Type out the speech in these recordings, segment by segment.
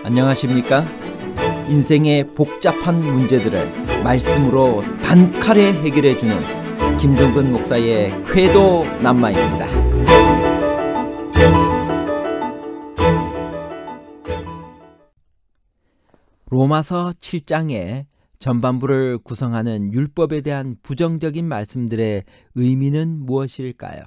안녕하십니까? 인생의 복잡한 문제들을 말씀으로 단칼에 해결해주는 김종근 목사의 쾌도 남마입니다. 로마서 7장의 전반부를 구성하는 율법에 대한 부정적인 말씀들의 의미는 무엇일까요?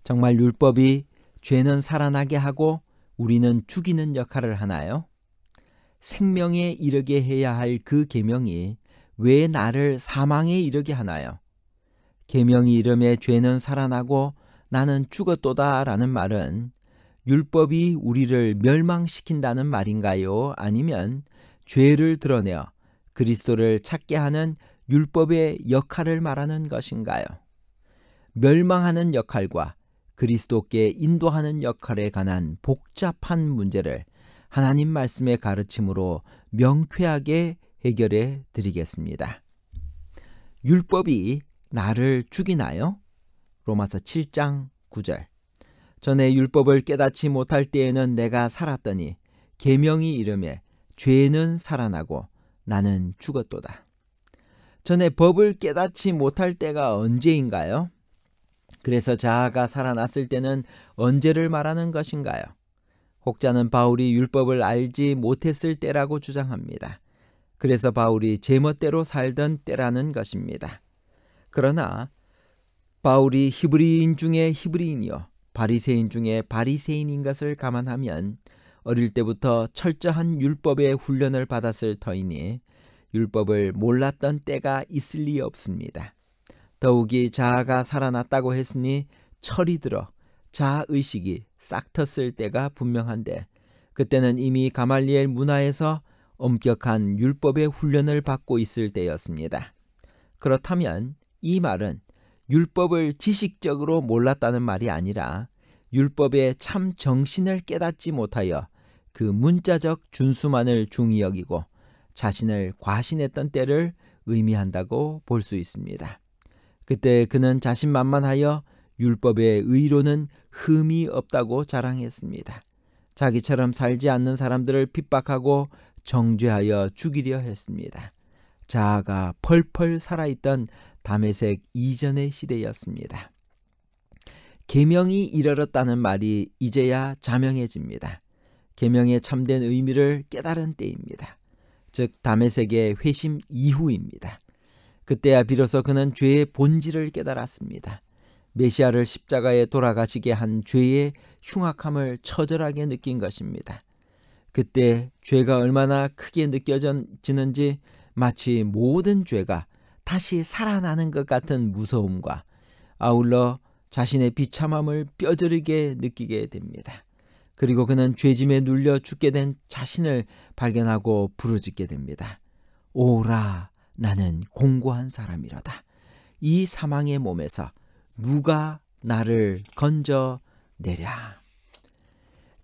정말 율법이 죄는 살아나게 하고 우리는 죽이는 역할을 하나요? 생명에 이르게 해야 할 그 계명이 왜 나를 사망에 이르게 하나요? 계명이 이름에 죄는 살아나고 나는 죽었도다 라는 말은 율법이 우리를 멸망시킨다는 말인가요? 아니면 죄를 드러내어 그리스도를 찾게 하는 율법의 역할을 말하는 것인가요? 멸망하는 역할과 그리스도께 인도하는 역할에 관한 복잡한 문제를 하나님 말씀의 가르침으로 명쾌하게 해결해 드리겠습니다. 율법이 나를 죽이나요? 로마서 7장 9절. 전에 율법을 깨닫지 못할 때에는 내가 살았더니 계명이 이르매 죄는 살아나고 나는 죽었도다. 전에 법을 깨닫지 못할 때가 언제인가요? 그래서 자아가 살아났을 때는 언제를 말하는 것인가요? 혹자는 바울이 율법을 알지 못했을 때라고 주장합니다. 그래서 바울이 제멋대로 살던 때라는 것입니다. 그러나 바울이 히브리인 중에 히브리인이요 바리새인 중에 바리새인인 것을 감안하면 어릴 때부터 철저한 율법의 훈련을 받았을 터이니 율법을 몰랐던 때가 있을 리 없습니다. 더욱이 자아가 살아났다고 했으니 철이 들어 자아의식이 싹 텄을 때가 분명한데 그때는 이미 가말리엘 문화에서 엄격한 율법의 훈련을 받고 있을 때였습니다. 그렇다면 이 말은 율법을 지식적으로 몰랐다는 말이 아니라 율법의 참 정신을 깨닫지 못하여 그 문자적 준수만을 중히 여기고 자신을 과신했던 때를 의미한다고 볼 수 있습니다. 그때 그는 자신만만하여 율법의 의로는 흠이 없다고 자랑했습니다. 자기처럼 살지 않는 사람들을 핍박하고 정죄하여 죽이려 했습니다. 자아가 펄펄 살아있던 다메섹 이전의 시대였습니다. 계명이 이르렀다는 말이 이제야 자명해집니다. 계명의 참된 의미를 깨달은 때입니다. 즉 다메섹의 회심 이후입니다. 그때야 비로소 그는 죄의 본질을 깨달았습니다. 메시아를 십자가에 돌아가시게 한 죄의 흉악함을 처절하게 느낀 것입니다. 그때 죄가 얼마나 크게 느껴지는지 마치 모든 죄가 다시 살아나는 것 같은 무서움과 아울러 자신의 비참함을 뼈저리게 느끼게 됩니다. 그리고 그는 죄짐에 눌려 죽게 된 자신을 발견하고 부르짖게 됩니다. 오라 나는 공고한 사람이로다. 이 사망의 몸에서 누가 나를 건져내랴.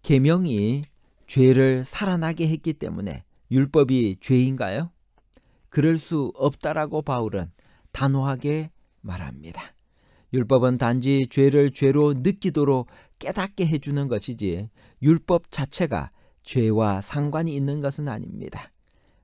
계명이 죄를 살아나게 했기 때문에 율법이 죄인가요? 그럴 수 없다라고 바울은 단호하게 말합니다. 율법은 단지 죄를 죄로 느끼도록 깨닫게 해주는 것이지 율법 자체가 죄와 상관이 있는 것은 아닙니다.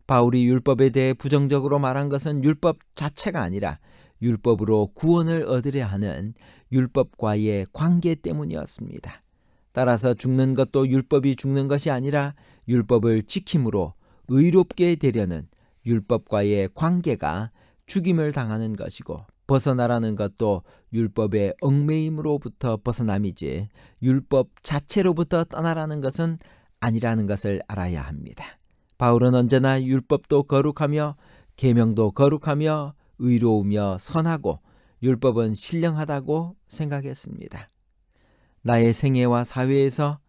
바울이 율법에 대해 부정적으로 말한 것은 율법 자체가 아니라 율법으로 구원을 얻으려 하는 율법과의 관계 때문이었습니다. 따라서 죽는 것도 율법이 죽는 것이 아니라 율법을 지킴으로 의롭게 되려는 율법과의 관계가 죽임을 당하는 것이고 벗어나라는 것도 율법의 얽매임으로부터 벗어남이지 율법 자체로부터 떠나라는 것은 아니라는 것을 알아야 합니다. 바울은 언제나 율법도 거룩하며 계명도 거룩하며 의로우며 선하고 율법은 신령하다고 생각했습니다. 나의 생애와 사회에서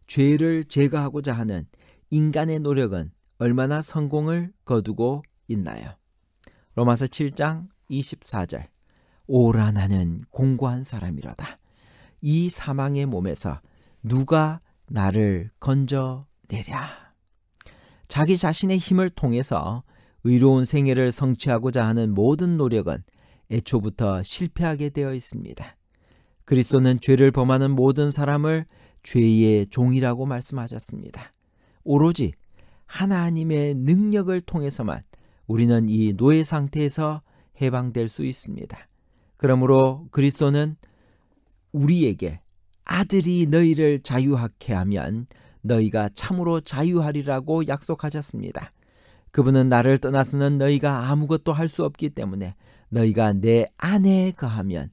죄를 제거하고자 하는 인간의 노력은 얼마나 성공을 거두고 있나요? 로마서 7장 24절. 오라 나는 공고한 사람이로다. 이 사망의 몸에서 누가 나를 건져내랴. 자기 자신의 힘을 통해서 의로운 생애를 성취하고자 하는 모든 노력은 애초부터 실패하게 되어 있습니다. 그리스도는 죄를 범하는 모든 사람을 죄의 종이라고 말씀하셨습니다. 오로지 하나님의 능력을 통해서만 우리는 이 노예 상태에서 해방될 수 있습니다. 그러므로 그리스도는 우리에게 아들이 너희를 자유하게 하면 너희가 참으로 자유하리라고 약속하셨습니다. 그분은 나를 떠나서는 너희가 아무것도 할 수 없기 때문에 너희가 내 안에 거하면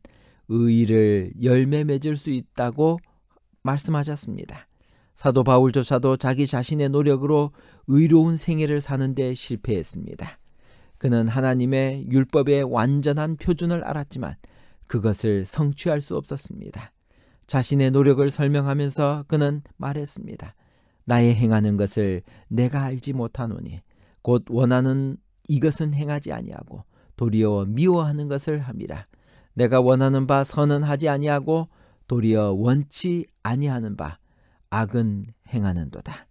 의를 열매 맺을 수 있다고 말씀하셨습니다. 사도 바울조차도 자기 자신의 노력으로 의로운 생애를 사는데 실패했습니다. 그는 하나님의 율법의 완전한 표준을 알았지만 그것을 성취할 수 없었습니다. 자신의 노력을 설명하면서 그는 말했습니다. 나의 행하는 것을 내가 알지 못하노니 곧 원하는 이것은 행하지 아니하고 도리어 미워하는 것을 함이라. 내가 원하는 바 선은 하지 아니하고 도리어 원치 아니하는 바 악은 행하는도다.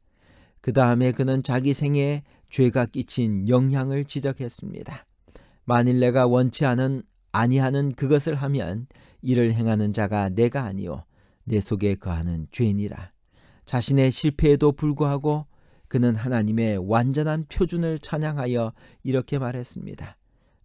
그 다음에 그는 자기 생애에 죄가 끼친 영향을 지적했습니다. 만일 내가 원치 아니하는 그것을 하면 이를 행하는 자가 내가 아니요 내 속에 거하는 죄니라. 자신의 실패에도 불구하고 그는 하나님의 완전한 표준을 찬양하여 이렇게 말했습니다.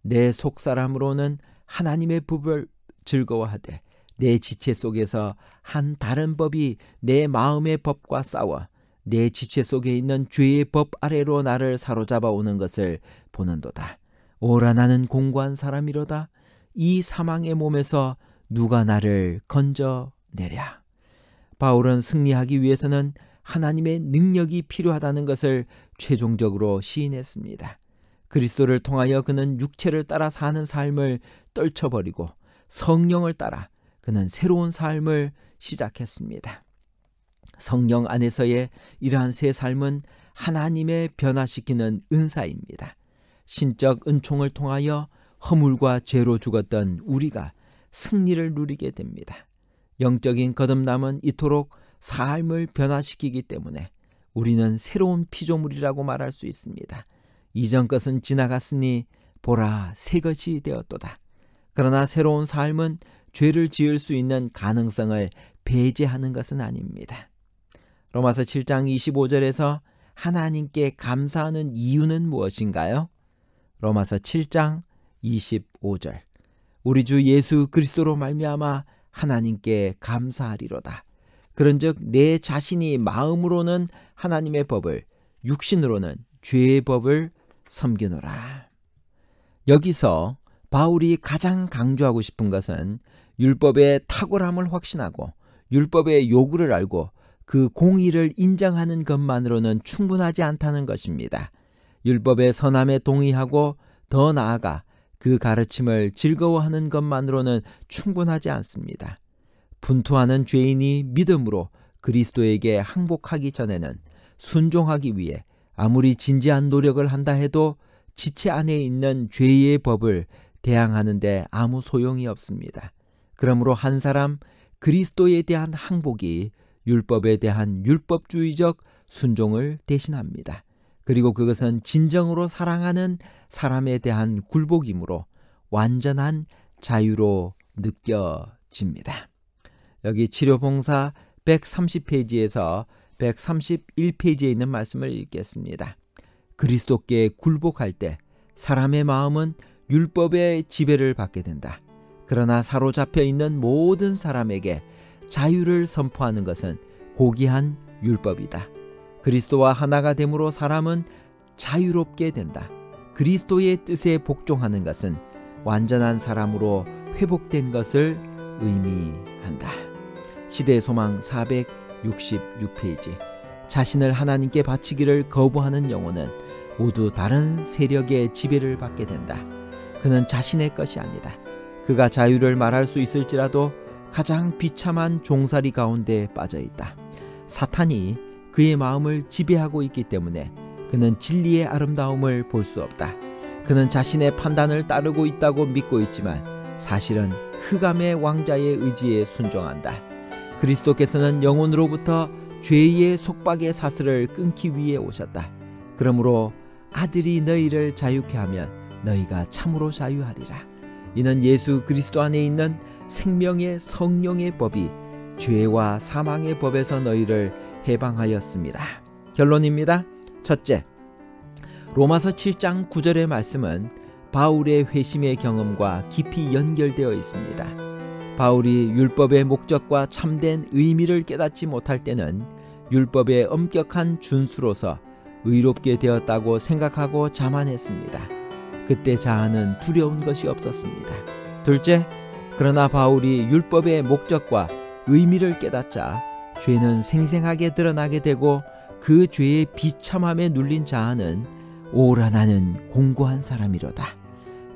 내 속사람으로는 하나님의 법을 즐거워하되 내 지체 속에서 한 다른 법이 내 마음의 법과 싸워 내 지체 속에 있는 죄의 법 아래로 나를 사로잡아 오는 것을 보는도다. 오라 나는 공고한 사람이로다. 이 사망의 몸에서 누가 나를 건져내랴. 바울은 승리하기 위해서는 하나님의 능력이 필요하다는 것을 최종적으로 시인했습니다. 그리스도를 통하여 그는 육체를 따라 사는 삶을 떨쳐버리고 성령을 따라 그는 새로운 삶을 시작했습니다. 성령 안에서의 이러한 새 삶은 하나님의 변화시키는 은사입니다. 신적 은총을 통하여 허물과 죄로 죽었던 우리가 승리를 누리게 됩니다. 영적인 거듭남은 이토록 삶을 변화시키기 때문에 우리는 새로운 피조물이라고 말할 수 있습니다. 이전 것은 지나갔으니 보라 새 것이 되었도다. 그러나 새로운 삶은 죄를 지을 수 있는 가능성을 배제하는 것은 아닙니다. 로마서 7장 25절에서 하나님께 감사하는 이유는 무엇인가요? 로마서 7장 25절 우리 주 예수 그리스도로 말미암아 하나님께 감사하리로다. 그런즉 내 자신이 마음으로는 하나님의 법을 육신으로는 죄의 법을 섬기노라. 여기서 바울이 가장 강조하고 싶은 것은 율법의 탁월함을 확신하고 율법의 요구를 알고 그 공의를 인정하는 것만으로는 충분하지 않다는 것입니다. 율법의 선함에 동의하고 더 나아가 그 가르침을 즐거워하는 것만으로는 충분하지 않습니다. 분투하는 죄인이 믿음으로 그리스도에게 항복하기 전에는 순종하기 위해 아무리 진지한 노력을 한다 해도 지체 안에 있는 죄의 법을 대항하는데 아무 소용이 없습니다. 그러므로 한 사람 그리스도에 대한 항복이 율법에 대한 율법주의적 순종을 대신합니다. 그리고 그것은 진정으로 사랑하는 사람에 대한 굴복이므로 완전한 자유로 느껴집니다. 여기 치료봉사 130페이지에서 131페이지에 있는 말씀을 읽겠습니다. 그리스도께 굴복할 때 사람의 마음은 율법의 지배를 받게 된다. 그러나 사로잡혀 있는 모든 사람에게 자유를 선포하는 것은 고귀한 율법이다. 그리스도와 하나가 됨으로 사람은 자유롭게 된다. 그리스도의 뜻에 복종하는 것은 완전한 사람으로 회복된 것을 의미한다. 시대의 소망 466페이지 자신을 하나님께 바치기를 거부하는 영혼은 모두 다른 세력의 지배를 받게 된다. 그는 자신의 것이 아니다. 그가 자유를 말할 수 있을지라도 가장 비참한 종살이 가운데 빠져 있다. 사탄이 그의 마음을 지배하고 있기 때문에 그는 진리의 아름다움을 볼 수 없다. 그는 자신의 판단을 따르고 있다고 믿고 있지만 사실은 흑암의 왕자의 의지에 순종한다. 그리스도께서는 영혼으로부터 죄의 속박의 사슬을 끊기 위해 오셨다. 그러므로 아들이 너희를 자유케 하면 너희가 참으로 자유하리라. 이는 예수 그리스도 안에 있는 생명의 성령의 법이 죄와 사망의 법에서 너희를 해방하였습니다. 결론입니다. 첫째, 로마서 7장 9절의 말씀은 바울의 회심의 경험과 깊이 연결되어 있습니다. 바울이 율법의 목적과 참된 의미를 깨닫지 못할 때는 율법의 엄격한 준수로서 의롭게 되었다고 생각하고 자만했습니다. 그때 자아는 두려운 것이 없었습니다. 둘째, 그러나 바울이 율법의 목적과 의미를 깨닫자 죄는 생생하게 드러나게 되고 그 죄의 비참함에 눌린 자아는 오라 나는 공고한 사람이로다.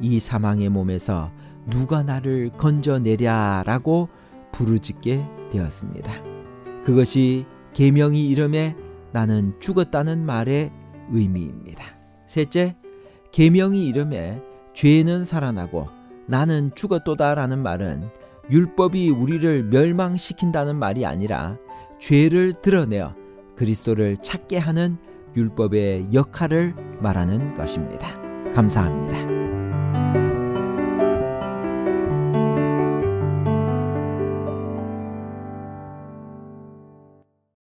이 사망의 몸에서 누가 나를 건져내랴라고 부르짖게 되었습니다. 그것이 계명이 이름에 나는 죽었다는 말의 의미입니다. 셋째, 계명이 이름에 죄는 살아나고 나는 죽었도다라는 말은 율법이 우리를 멸망시킨다는 말이 아니라 죄를 드러내어 그리스도를 찾게 하는 율법의 역할을 말하는 것입니다. 감사합니다.